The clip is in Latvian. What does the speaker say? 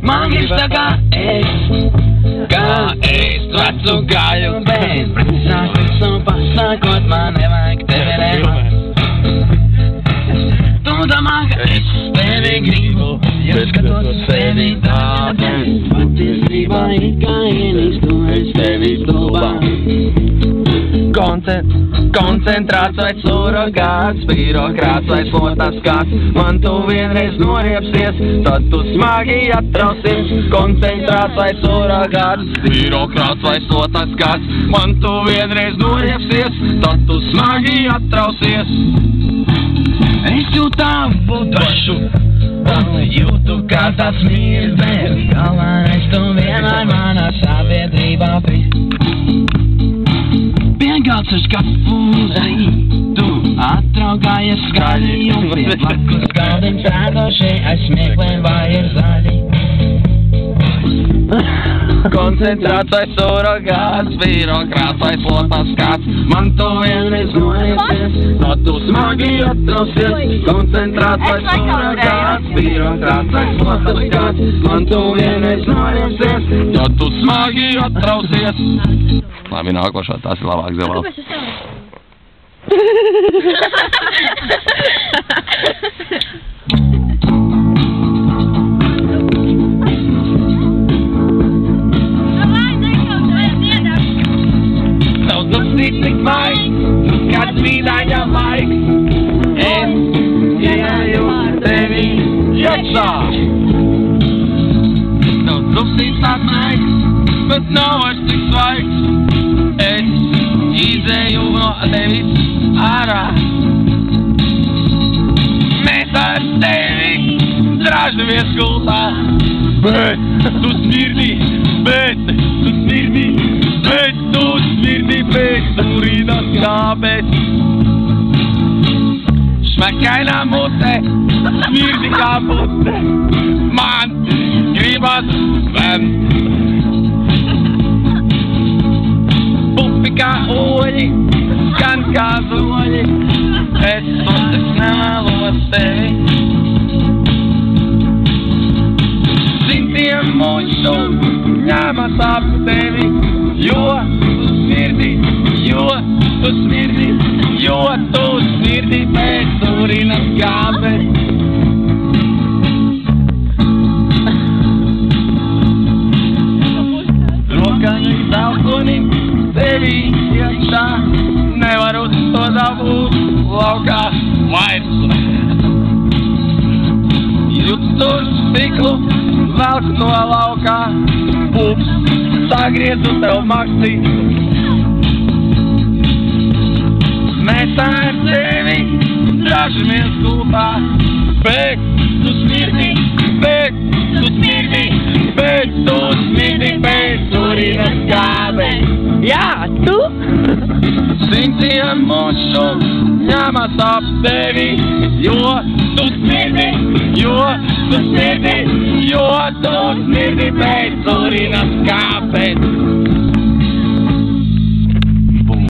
Man gribas tā kā es tu vecu gaļu, bet priecāties un pasākot, man nevajag tevi nemaz. Tu domā, ka es tevi gribu, ja skatos uz sevi tādēļ, patiesībā it kā ienīstu es tevi stulbā. Koncentrāts vai surrogāts, birokrāts vai slotas kāds, man tu vienreiz noriepsies, tad tu smagi atrausies. Koncentrāts vai surrogāts, birokrāts vai slotas kāds, man tu vienreiz noriepsies, tad tu smagi atrausies. Es jūtu tavu dvašu, jūtu kā tāds mīļš bērns, galvenais tu vienmēr manā sabiedrībā prist. Piegalds ar skapu tu atraugājies skaļi, un pie blakus galdim sēdošie aizsmieklēm vai ir zaļi. Koncentrāts vai surrogāts, birokrāts vai slotas kāds, man tu vienreiz noriepsies, tad tu smagi atrausies. Koncentrāts vai surrogāts, birokrāts vai slotas kāds, man tu vienreiz noriepsies, tad tu smagi atrausies. Labi, nākošā, tas ir labāk zilā. Cik maigs, kāds vīdaņa laiks, es ienāju ar tevi iekšā. Daudz dubsīts tāds maigs, bet nav vairs tik svaigs, es izēju no tevis ārā. Mēs ar tevi dražamies gultā, bet tu smirdi, bet tu smirdi, bet tu smirdi pēc urīnas kāpēc. Šmekainā mute, smirdi kā pute, man gribas vemt. Pupi kā oļi, skan kā zoļi, es nevēlos tevi. Simtiem mušu ņemas ap tevi, jo tu smirdi, jo tu smirdi, jo tu smirdi pēc urinas kāpēc. Rokaņu balkonim tevi iekšā, nevaru to dabūt laukā vairs. Jūtu stiklu velku no laukā, pups sagriezu tev maksti. Mēs ar tevi dražamies gultā, bet tu smirdi, bet tu smirdi, bet tu smirdi pēc urinas kāpēc. Jā, tu? Simtiem mušu ņemas ap tevi, jo tu smirdi, jo tu smirdi, jo tu smirdi pēc urinas kāpēc.